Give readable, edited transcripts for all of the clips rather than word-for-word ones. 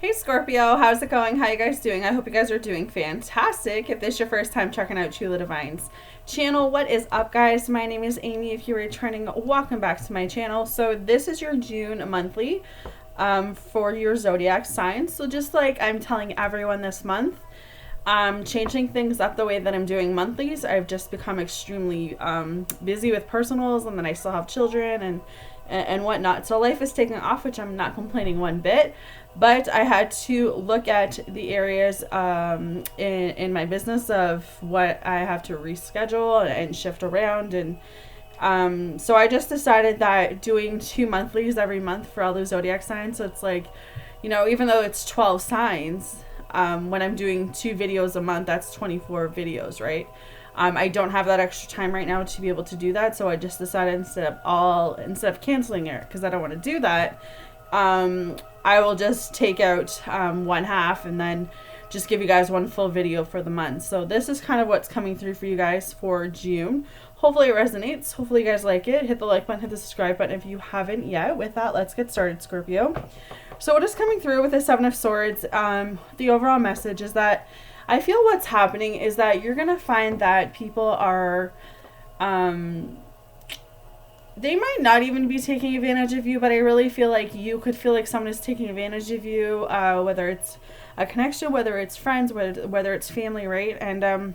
Hey Scorpio, how's it going? How you guys doing? I hope you guys are doing fantastic. If this is your first time checking out Chula Divine's channel, what is up guys? My name is Amy. If you're returning, welcome back to my channel. So this is your June monthly for your zodiac signs. So just like I'm telling everyone this month, changing things up the way that I'm doing monthlies. I've just become extremely busy with personals, and then I still have children and whatnot. So life is taking off, which I'm not complaining one bit. But I had to look at the areas in my business of what I have to reschedule and shift around. And so I just decided that doing 2 monthlies every month for all the zodiac signs. So it's like, you know, even though it's 12 signs, when I'm doing 2 videos a month, that's 24 videos, right? I don't have that extra time right now to be able to do that. So I just decided instead of canceling it, because I don't want to do that, I will just take out one half and then just give you guys one full video for the month. So this is kind of what's coming through for you guys for June. Hopefully it resonates. Hopefully you guys like it. Hit the like button, hit the subscribe button if you haven't yet. With that, let's get started, Scorpio. So what is coming through with the Seven of Swords, the overall message is that I feel what's happening is that you're going to find that people are, they might not even be taking advantage of you, but I really feel like you could feel like someone is taking advantage of you, whether it's a connection, whether it's friends, whether it's family, right? And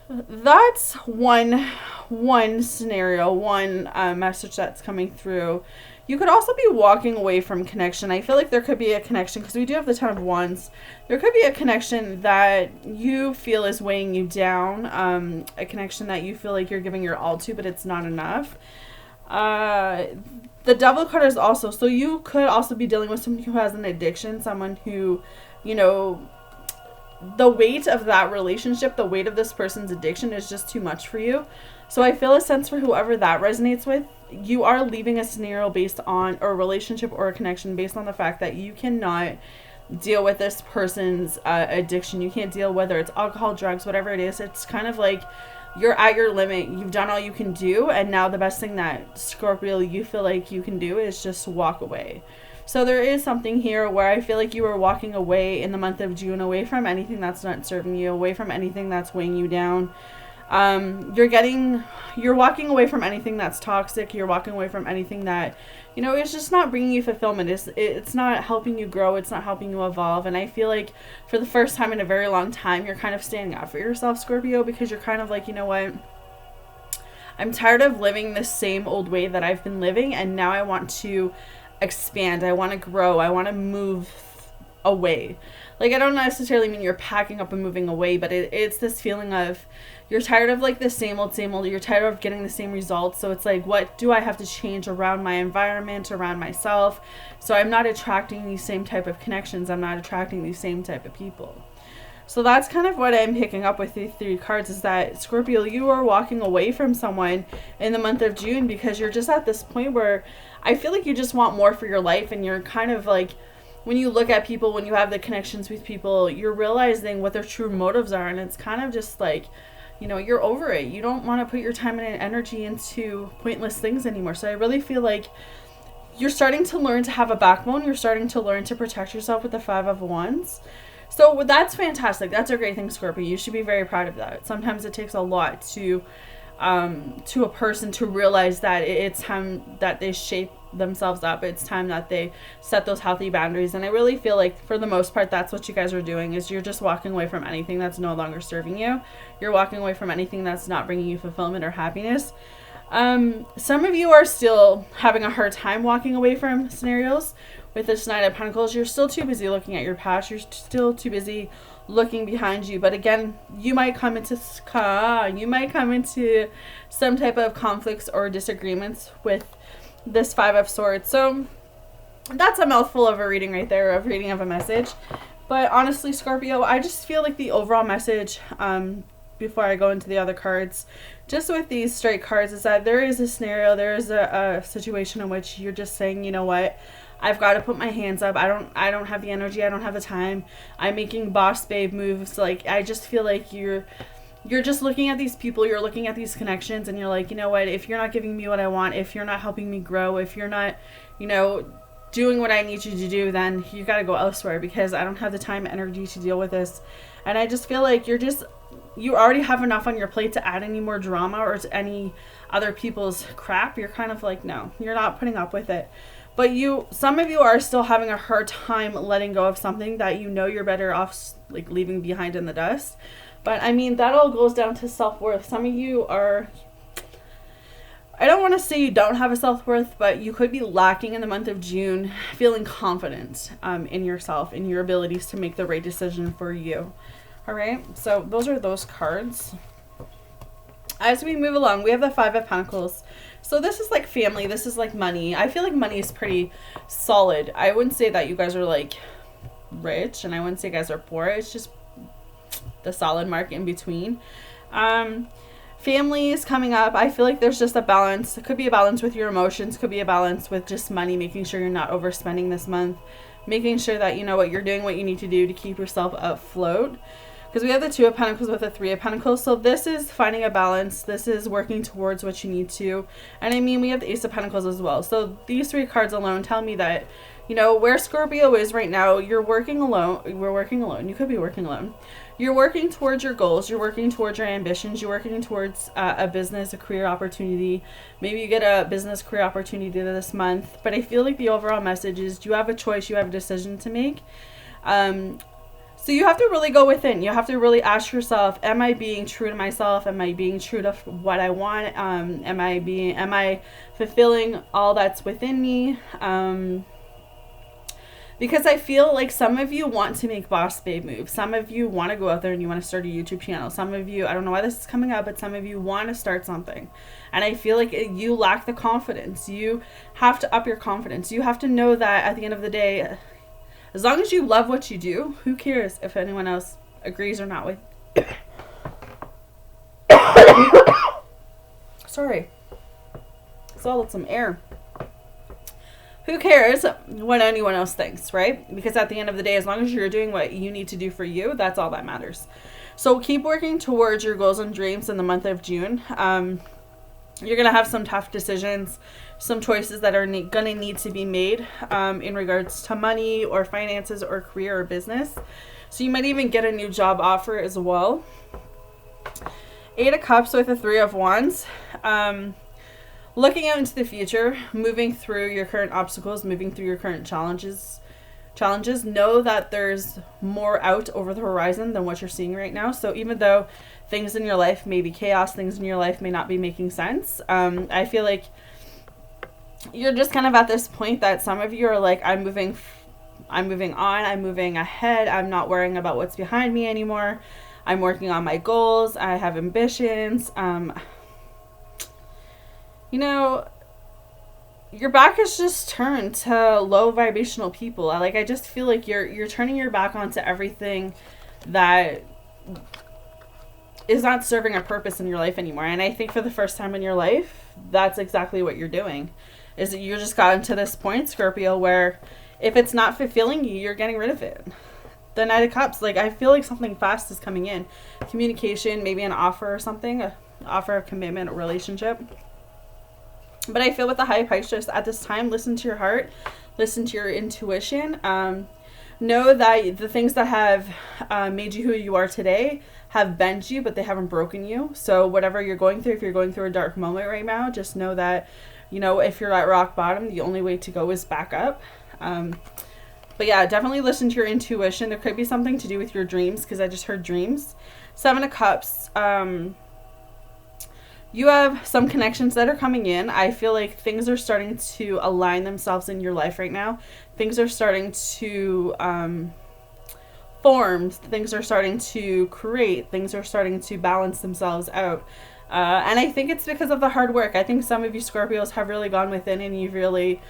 that's one scenario, one message that's coming through. You could also be walking away from connection. I feel like there could be a connection, because we do have the Ten of Wands. There could be a connection that you feel is weighing you down. A connection that you feel like you're giving your all to, but it's not enough. The Devil card is also, so you could also be dealing with someone who has an addiction, someone who, you know, the weight of that relationship, the weight of this person's addiction is just too much for you. So I feel a sense for whoever that resonates with, you are leaving a scenario based on, or a relationship or a connection based on the fact that you cannot deal with this person's addiction. You can't deal, whether it's alcohol, drugs, whatever it is. It's kind of like you're at your limit. You've done all you can do. And now the best thing that Scorpio, you feel like you can do is just walk away. So there is something here where I feel like you are walking away in the month of June, away from anything that's not serving you, away from anything that's weighing you down. You're walking away from anything that's toxic. You're walking away from anything that, you know, it's just not bringing you fulfillment. It's not helping you grow. It's not helping you evolve. And I feel like for the first time in a very long time, you're kind of standing up for yourself, Scorpio, because you're kind of like, you know what? I'm tired of living the same old way that I've been living, and now I want to expand. I want to grow. I want to move away. Like, I don't necessarily mean you're packing up and moving away, but it's this feeling of you're tired of like the same old. You're tired of getting the same results. So it's like, what do I have to change around my environment, around myself? So I'm not attracting these same type of connections. I'm not attracting these same type of people. So that's kind of what I'm picking up with the 3 cards, is that Scorpio, you are walking away from someone in the month of June because you're just at this point where I feel like you just want more for your life, and you're kind of like, when you look at people, when you have the connections with people, you're realizing what their true motives are, and it's kind of just like, you know, you're over it. You don't want to put your time and energy into pointless things anymore. So I really feel like you're starting to learn to have a backbone. You're starting to learn to protect yourself with the 5 of Wands. So that's fantastic. That's a great thing, Scorpio. You should be very proud of that. Sometimes it takes a lot to a person to realize that it's time that they shape themselves up. It's time that they set those healthy boundaries. And I really feel like for the most part, that's what you guys are doing, is you're just walking away from anything that's no longer serving you. You're walking away from anything that's not bringing you fulfillment or happiness. Some of you are still having a hard time walking away from scenarios. With this Knight of Pentacles, you're still too busy looking at your past. You're still too busy looking behind you. But again, you might come into some type of conflicts or disagreements with this 5 of Swords. So that's a mouthful of a reading right there, of reading of a message. But honestly, Scorpio, I just feel like the overall message, before I go into the other cards, just with these straight cards, is that there is a scenario, there is a situation in which you're just saying, you know what, I've got to put my hands up. I don't have the energy. I don't have the time. I'm making boss babe moves. Like, I just feel like you're just looking at these people, you're looking at these connections, and you're like, you know what, if you're not giving me what I want, if you're not helping me grow, if you're not, you know, doing what I need you to do, then you got to go elsewhere, because I don't have the time and energy to deal with this. And I just feel like you already have enough on your plate to add any more drama or to any other people's crap. You're kind of like, no, you're not putting up with it. But some of you are still having a hard time letting go of something that you know you're better off like leaving behind in the dust. But I mean, that all goes down to self-worth. Some of you are, I don't want to say you don't have a self-worth, but you could be lacking in the month of June, feeling confident in yourself, in your abilities to make the right decision for you. All right, so those are those cards. As we move along, we have the Five of Pentacles. So this is like family. This is like money. I feel like money is pretty solid. I wouldn't say that you guys are like rich, and I wouldn't say you guys are poor. It's just the solid mark in between. Family is coming up. I feel like there's just a balance. It could be a balance with your emotions. Could be a balance with just money, making sure you're not overspending this month. Making sure that you know what you're doing, what you need to do to keep yourself afloat. Because we have the Two of Pentacles with the Three of Pentacles. So this is finding a balance. This is working towards what you need to. And I mean, we have the Ace of Pentacles as well. So these three cards alone tell me that, you know, where Scorpio is right now, you're working alone. We're working alone. You could be working alone. You're working towards your goals. You're working towards your ambitions. You're working towards a business, a career opportunity. Maybe you get a business career opportunity this month. But I feel like the overall message is you have a choice. You have a decision to make. So you have to really go within. You have to really ask yourself, am I being true to myself? Am I being true to what I want? Am I fulfilling all that's within me? Because I feel like some of you want to make boss babe moves. Some of you want to go out there and you want to start a YouTube channel. Some of you, I don't know why this is coming up, but some of you want to start something. And I feel like you lack the confidence. You have to up your confidence. You have to know that at the end of the day, as long as you love what you do, who cares if anyone else agrees or not with Sorry. Swallowed some air. Who cares what anyone else thinks, right? Because at the end of the day, as long as you're doing what you need to do for you, that's all that matters. So keep working towards your goals and dreams in the month of June. You're going to have some tough decisions, some choices that are going to need to be made in regards to money or finances or career or business. So you might even get a new job offer as well. Eight of Cups with the Three of Wands. Looking out into the future, moving through your current obstacles, moving through your current challenges, know that there's more out over the horizon than what you're seeing right now. So even though things in your life may be chaos, things in your life may not be making sense, I feel like you're just kind of at this point that some of you are like, I'm moving on, I'm moving ahead, I'm not worrying about what's behind me anymore. I'm working on my goals, I have ambitions. You know, your back is just turned to low vibrational people. I just feel like you're turning your back onto everything that is not serving a purpose in your life anymore. And I think for the first time in your life, that's exactly what you're doing. Is that you're just gotten to this point, Scorpio, where if it's not fulfilling you, you're getting rid of it. The Knight of Cups, I feel like something fast is coming in. Communication, maybe an offer or something, an offer of commitment or relationship. But I feel with the High Priestess, just at this time, listen to your heart, listen to your intuition. Know that the things that have made you who you are today have bent you, but they haven't broken you. So whatever you're going through, if you're going through a dark moment right now, just know that, you know, if you're at rock bottom, the only way to go is back up. But yeah, definitely listen to your intuition. There could be something to do with your dreams, because I just heard dreams. Seven of Cups. You have some connections that are coming in. I feel like things are starting to align themselves in your life right now. Things are starting to form. Things are starting to create. Things are starting to balance themselves out. And I think it's because of the hard work. I think some of you Scorpios have really gone within and you've really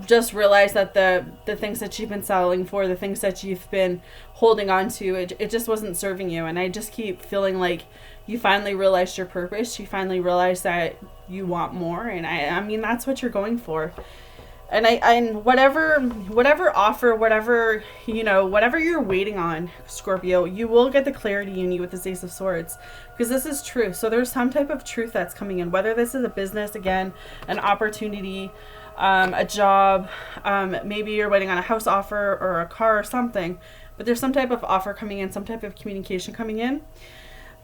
just realized that the things that you've been settling for, the things that you've been holding on to, it just wasn't serving you. And I just keep feeling like you finally realized your purpose. You finally realized that you want more. And I mean, that's what you're going for. And whatever offer, whatever you're waiting on, Scorpio, you will get the clarity you need with this Ace of Swords, because this is truth. So there's some type of truth that's coming in, whether this is a business, again, an opportunity, a job, maybe you're waiting on a house offer or a car or something, but there's some type of offer coming in, some type of communication coming in.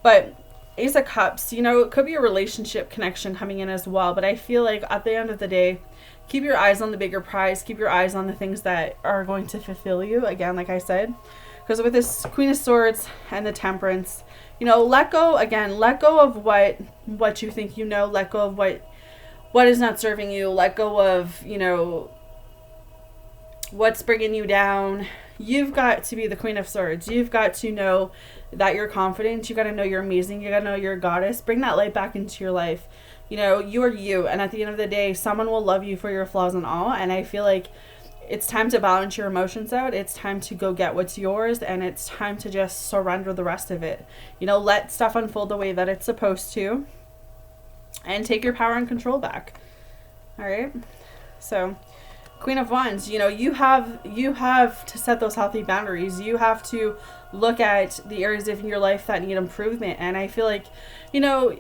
But Ace of Cups, you know, it could be a relationship connection coming in as well, but I feel like at the end of the day, keep your eyes on the bigger prize, keep your eyes on the things that are going to fulfill you, again, like I said, because with this Queen of Swords and the Temperance, you know, let go of what you think, you know, let go of what is not serving you, let go of, you know, what's bringing you down. You've got to be the Queen of Swords. You've got to know that you're confident. You got to know you're amazing. You got to know you're a goddess. Bring that light back into your life. You know, you are you. And at the end of the day, someone will love you for your flaws and all. And I feel like it's time to balance your emotions out. It's time to go get what's yours. And it's time to just surrender the rest of it. You know, let stuff unfold the way that it's supposed to. And take your power and control back. All right? So, Queen of Wands, you know, you have to set those healthy boundaries. You have to look at the areas of your life that need improvement. And I feel like, you know,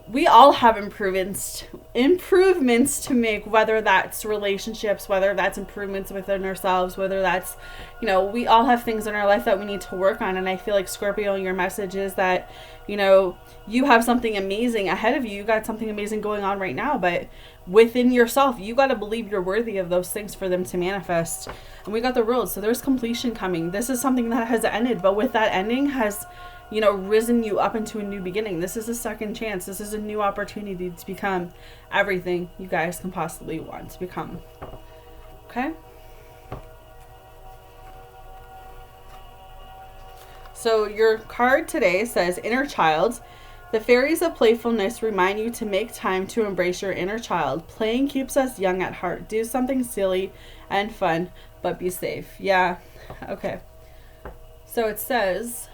we all have improvements to make, whether that's relationships, whether that's improvements within ourselves, whether that's, you know, we all have things in our life that we need to work on. And I feel like, Scorpio, your message is that, you know, you have something amazing ahead of you. You got something amazing going on right now, but within yourself, you got to believe you're worthy of those things for them to manifest. And we got the World, so there's completion coming. This is something that has ended, but with that ending has, you know, risen you up into a new beginning. This is a second chance. This is a new opportunity to become everything you guys can possibly want to become. Okay? So your card today says Inner Child. The fairies of playfulness remind you to make time to embrace your inner child. Playing keeps us young at heart. Do something silly and fun, but be safe. Yeah. Okay. So it says,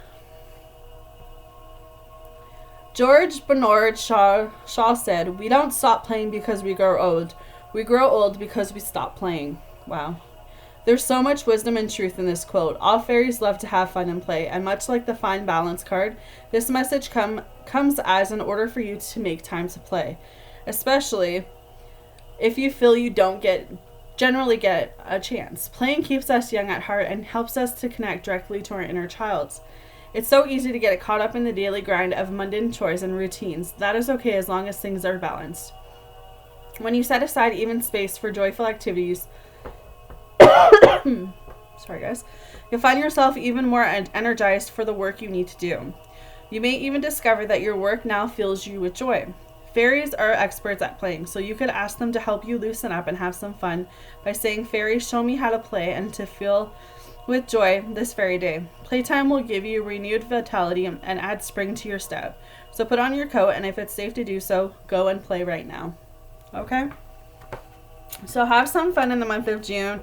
George Bernard Shaw said, "We don't stop playing because we grow old. We grow old because we stop playing." Wow. There's so much wisdom and truth in this quote. All fairies love to have fun and play, and much like the Find Balance card, this message comes as an order for you to make time to play, especially if you feel you don't generally get a chance. Playing keeps us young at heart and helps us to connect directly to our inner child. It's so easy to get caught up in the daily grind of mundane chores and routines. That is okay as long as things are balanced. When you set aside even space for joyful activities, sorry guys, you'll find yourself even more energized for the work you need to do. You may even discover that your work now fills you with joy. Fairies are experts at playing, so you could ask them to help you loosen up and have some fun by saying, "Fairies, show me how to play and to feel with joy this very day." Playtime will give you renewed vitality and add spring to your step. So put on your coat, and if it's safe to do so, go and play right now. Okay? So have some fun in the month of June.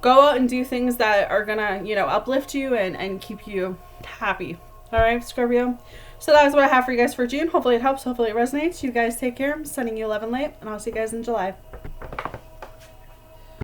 Go out and do things that are gonna, you know, uplift you and keep you happy. All right, Scorpio? So that is what I have for you guys for June. Hopefully it helps. Hopefully it resonates. You guys take care. I'm sending you love and light, and I'll see you guys in July.